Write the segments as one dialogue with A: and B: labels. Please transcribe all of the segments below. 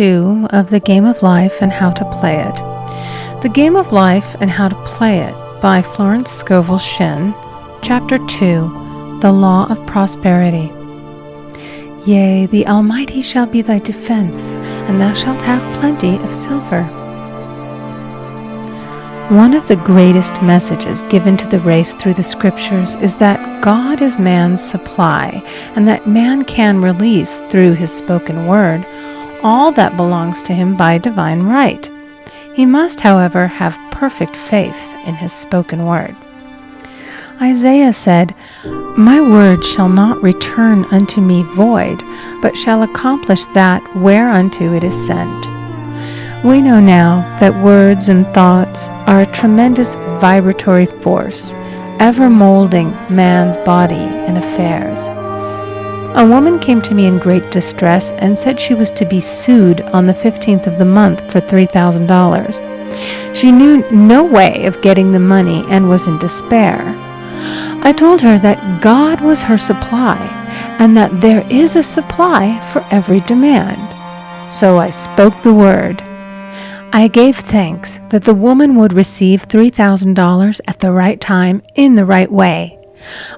A: 2 of The Game of Life and How to Play It. The Game of Life and How to Play It by Florence Scovel Shinn, Chapter 2, The Law of Prosperity. Yea, the Almighty shall be thy defense, and thou shalt have plenty of silver. One of the greatest messages given to the race through the Scriptures is that God is man's supply, and that man can release through his spoken word all that belongs to him by divine right. He must, however, have perfect faith in his spoken word. Isaiah said, "My word shall not return unto me void, but shall accomplish that whereunto it is sent." We know now that words and thoughts are a tremendous vibratory force, ever molding man's body and affairs. A woman came to me in great distress and said she was to be sued on the 15th of the month for $3,000. She knew no way of getting the money and was in despair. I told her that God was her supply and that there is a supply for every demand. So I spoke the word. I gave thanks that the woman would receive $3,000 at the right time in the right way.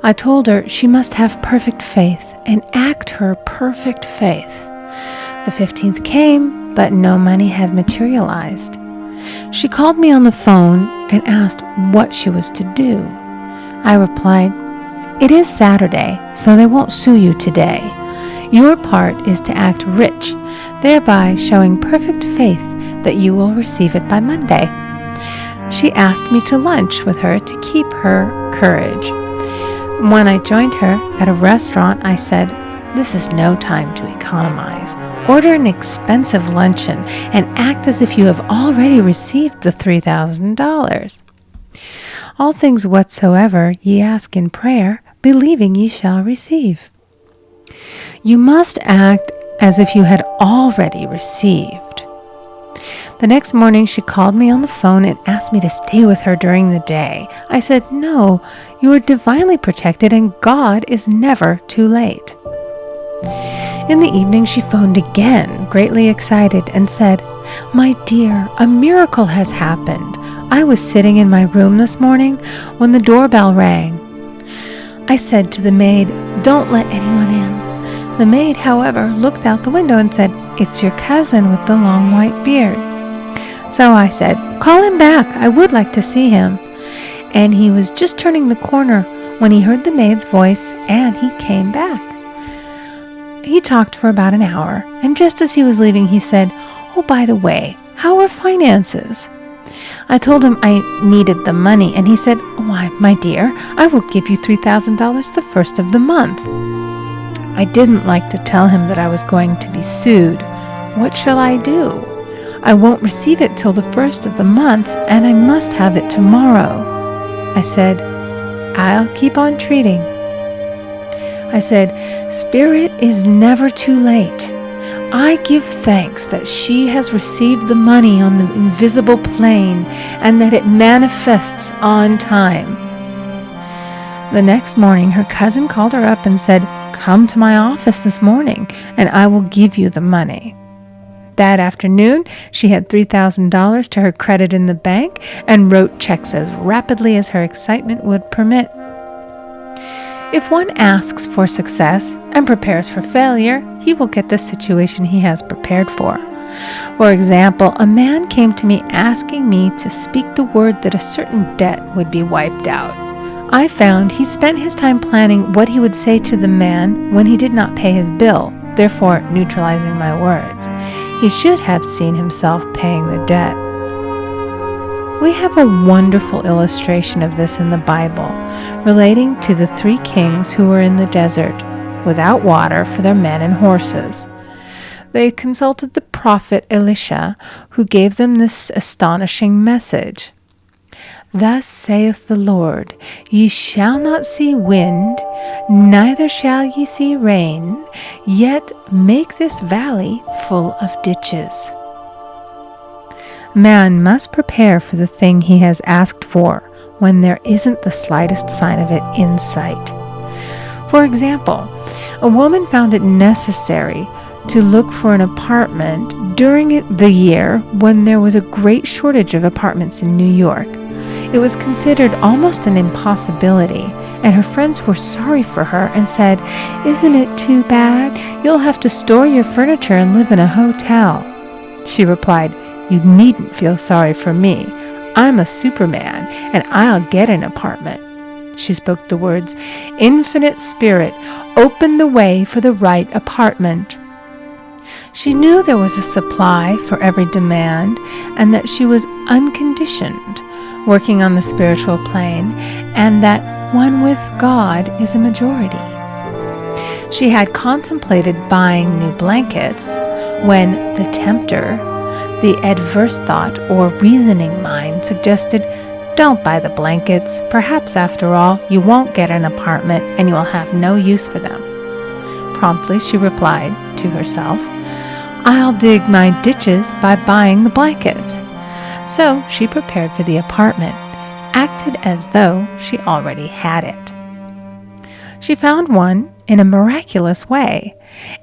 A: I told her she must have perfect faith and act her perfect faith. The 15th came, but no money had materialized. She called me on the phone and asked what she was to do. I replied, "It is Saturday, so they won't sue you today. Your part is to act rich, thereby showing perfect faith that you will receive it by Monday." She asked me to lunch with her to keep her courage. When I joined her at a restaurant, I said, "This is no time to economize. Order an expensive luncheon and act as if you have already received the $3,000. All things whatsoever ye ask in prayer, believing ye shall receive." You must act as if you had already received. The next morning she called me on the phone and asked me to stay with her during the day. I said, "No, you are divinely protected and God is never too late." In the evening she phoned again, greatly excited, and said, "My dear, a miracle has happened. I was sitting in my room this morning when the doorbell rang. I said to the maid, 'Don't let anyone in.' The maid, however, looked out the window and said, 'It's your cousin with the long white beard.' So I said, 'Call him back. I would like to see him.' And he was just turning the corner when he heard the maid's voice, and he came back. He talked for about an hour, and just as he was leaving, he said, 'Oh, by the way, how are finances?' I told him I needed the money, and he said, 'Why, my dear, I will give you $3,000 the first of the month.' I didn't like to tell him that I was going to be sued. What shall I do? I won't receive it till the first of the month, and I must have it tomorrow. I said, 'I'll keep on treating.' I said, 'Spirit is never too late. I give thanks that she has received the money on the invisible plane and that it manifests on time.' The next morning, her cousin called her up and said, 'Come to my office this morning, and I will give you the money.' That afternoon, she had $3,000 to her credit in the bank and wrote checks as rapidly as her excitement would permit. If one asks for success and prepares for failure, he will get the situation he has prepared for. For example, a man came to me asking me to speak the word that a certain debt would be wiped out. I found he spent his time planning what he would say to the man when he did not pay his bill, therefore neutralizing my words. He should have seen himself paying the debt. We have a wonderful illustration of this in the Bible, relating to the 3 kings who were in the desert, without water for their men and horses. They consulted the prophet Elisha, who gave them this astonishing message. "Thus saith the Lord, ye shall not see wind, neither shall ye see rain, yet make this valley full of ditches." Man must prepare for the thing he has asked for when there isn't the slightest sign of it in sight. For example, a woman found it necessary to look for an apartment during the year when there was a great shortage of apartments in New York. It was considered almost an impossibility, and her friends were sorry for her and said, "Isn't it too bad? You'll have to store your furniture and live in a hotel." She replied, "You needn't feel sorry for me. I'm a Superman, and I'll get an apartment." She spoke the words, "Infinite Spirit, open the way for the right apartment." She knew there was a supply for every demand, and that she was unconditioned, working on the spiritual plane, and that one with God is a majority. She had contemplated buying new blankets when the tempter, the adverse thought or reasoning mind, suggested, "Don't buy the blankets. Perhaps, after all, you won't get an apartment and you will have no use for them." Promptly she replied to herself, "I'll dig my ditches by buying the blankets." So she prepared for the apartment, acted as though she already had it. She found one in a miraculous way,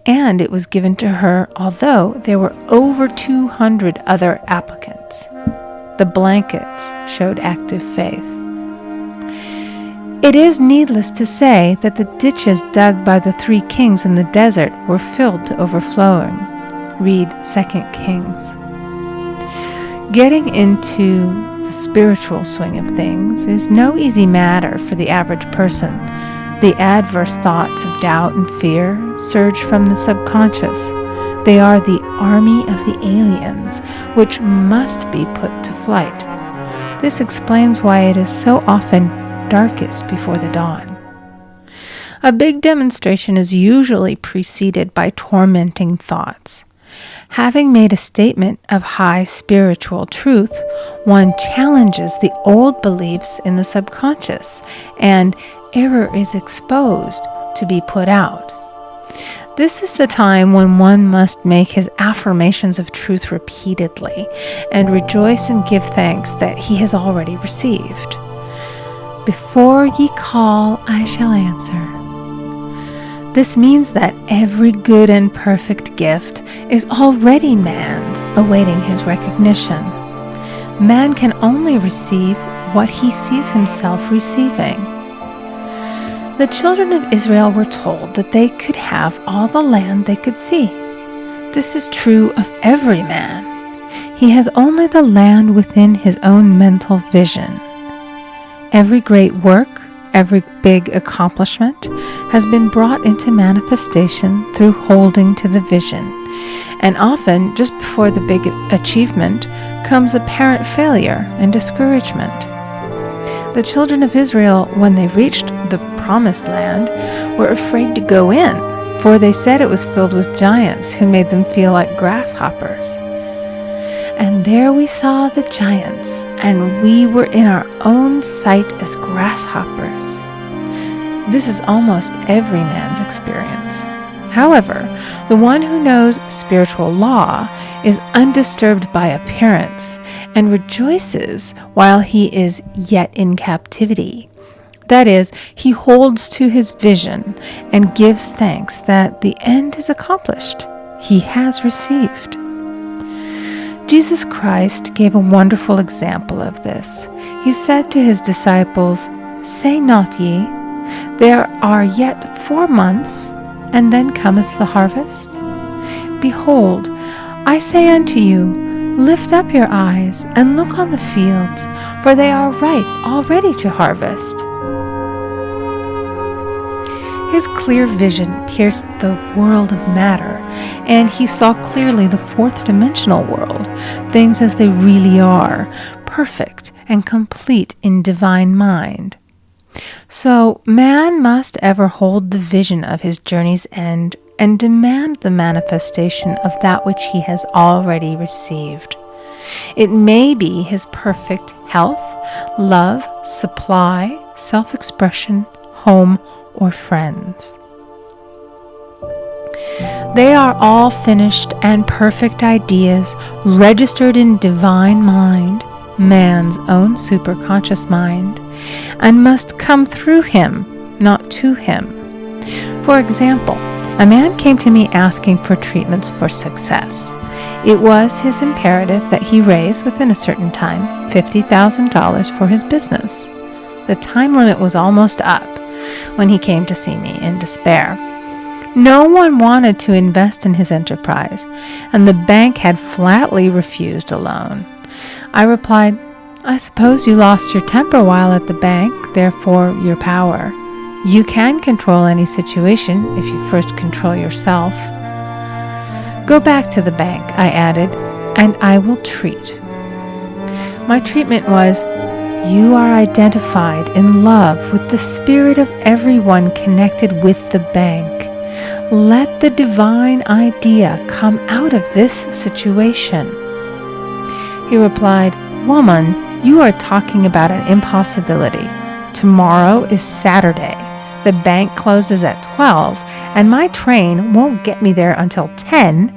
A: and it was given to her although there were over 200 other applicants. The blankets showed active faith. It is needless to say that the ditches dug by the 3 kings in the desert were filled to overflowing. Read 2 Kings. Getting into the spiritual swing of things is no easy matter for the average person. The adverse thoughts of doubt and fear surge from the subconscious. They are the army of the aliens, which must be put to flight. This explains why it is so often darkest before the dawn. A big demonstration is usually preceded by tormenting thoughts. Having made a statement of high spiritual truth, one challenges the old beliefs in the subconscious, and error is exposed to be put out. This is the time when one must make his affirmations of truth repeatedly and rejoice and give thanks that he has already received. "Before ye call, I shall answer." This means that every good and perfect gift is already man's, awaiting his recognition. Man can only receive what he sees himself receiving. The children of Israel were told that they could have all the land they could see. This is true of every man. He has only the land within his own mental vision. Every great work, every big accomplishment has been brought into manifestation through holding to the vision, and often just before the big achievement comes apparent failure and discouragement. The children of Israel, when they reached the promised land, were afraid to go in, for they said it was filled with giants who made them feel like grasshoppers. And there we saw the giants, and we were in our own sight as grasshoppers. This is almost every man's experience. However, the one who knows spiritual law is undisturbed by appearance and rejoices while he is yet in captivity. That is, he holds to his vision and gives thanks that the end is accomplished. He has received. Jesus Christ gave a wonderful example of this. He said to his disciples, "Say not ye, there are yet 4 months, and then cometh the harvest? Behold, I say unto you, lift up your eyes, and look on the fields, for they are ripe already to harvest." His clear vision pierced the world of matter, and he saw clearly the 4th-dimensional world, things as they really are, perfect and complete in divine mind. So man must ever hold the vision of his journey's end and demand the manifestation of that which he has already received. It may be his perfect health, love, supply, self-expression, home, or friends. They are all finished and perfect ideas registered in divine mind, man's own superconscious mind, and must come through him, not to him. For example, A man came to me asking for treatments for success. It was his imperative that he raise, within a certain time, $50,000 for his business. The time limit was almost up when he came to see me in despair. No one wanted to invest in his enterprise, and the bank had flatly refused a loan. I replied, "I suppose you lost your temper while at the bank, therefore your power. You can control any situation if you first control yourself." "Go back to the bank," I added, "and I will treat." My treatment was, "You are identified in love with the spirit of everyone connected with the bank. Let the divine idea come out of this situation." He replied, "Woman, you are talking about an impossibility. Tomorrow is Saturday. The bank closes at 12, and my train won't get me there until 10,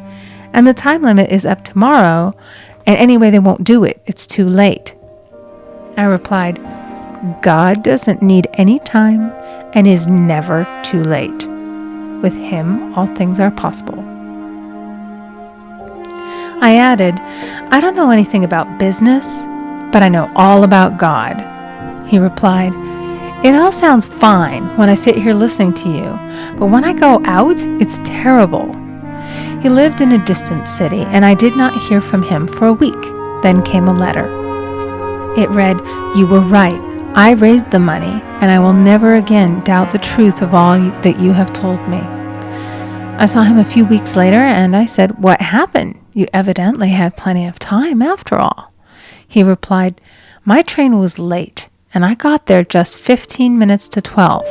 A: and the time limit is up tomorrow, and anyway they won't do it. It's too late." I replied, "God doesn't need any time and is never too late. With him, all things are possible." I added, "I don't know anything about business, but I know all about God." He replied, "It all sounds fine when I sit here listening to you, but when I go out, it's terrible." He lived in a distant city, and I did not hear from him for a week. Then came a letter. It read, "You were right. I raised the money, and I will never again doubt the truth of all that you have told me." I saw him a few weeks later, and I said, "What happened? You evidently had plenty of time after all." He replied, "My train was late, and I got there just 15 minutes to 12.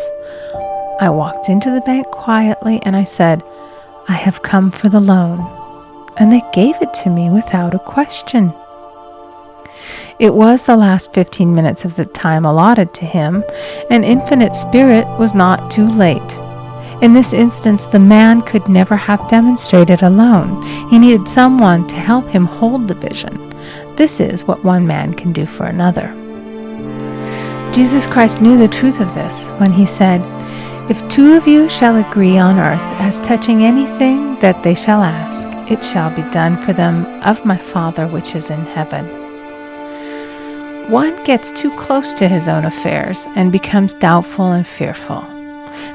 A: I walked into the bank quietly, and I said, 'I have come for the loan,' and they gave it to me without a question." It was the last 15 minutes of the time allotted to him, and Infinite Spirit was not too late. In this instance, the man could never have demonstrated alone. He needed someone to help him hold the vision. This is what one man can do for another. Jesus Christ knew the truth of this when he said, "If two of you shall agree on earth as touching anything that they shall ask, it shall be done for them of my Father which is in heaven." One gets too close to his own affairs and becomes doubtful and fearful.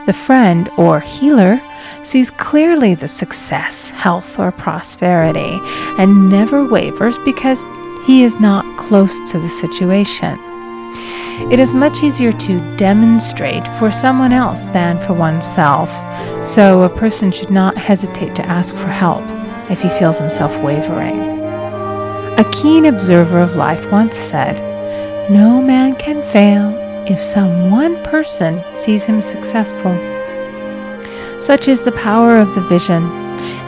A: The friend or healer sees clearly the success, health, or prosperity and never wavers because he is not close to the situation. It is much easier to demonstrate for someone else than for oneself, so a person should not hesitate to ask for help if he feels himself wavering. A keen observer of life once said, "No man can fail if some one person sees him successful." Such is the power of the vision,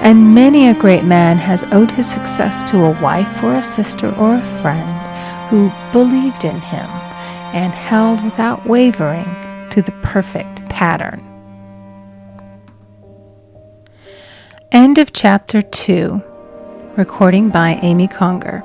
A: and many a great man has owed his success to a wife or a sister or a friend who believed in him and held without wavering to the perfect pattern. End of Chapter 2. Recording by Amy Conger.